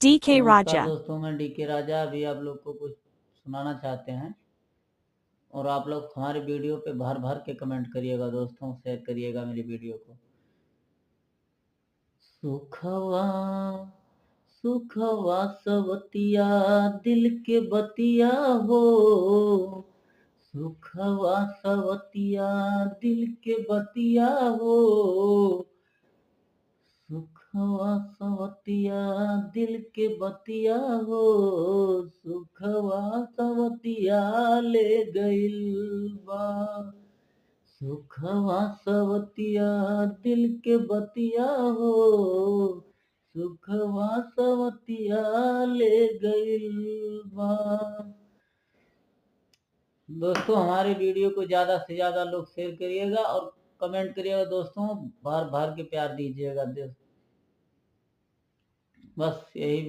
DK नमस्कार Raja. दोस्तों, मैं डीके राजा अभी आप लोग को कुछ सुनाना चाहते हैं। और आप लोग हमारे वीडियो पे भर भर के कमेंट करिएगा दोस्तों, शेयर करिएगा मेरी वीडियो को। सुखवा सुखवा सवतिया दिल के बतिया हो, सुखवा सवतिया दिल के बतिया हो, सुखवा सवतिया दिल के बतिया हो, सुखवा सवतिया ले गइल बा, सुखवा सवतिया दिल के बतिया हो, सुखवा सवतिया ले गइल बा। दोस्तों, हमारे वीडियो को ज़्यादा से ज़्यादा लोग शेयर करिएगा और कमेंट करिएगा दोस्तों, भर भर के प्यार दीजिएगा। बस यही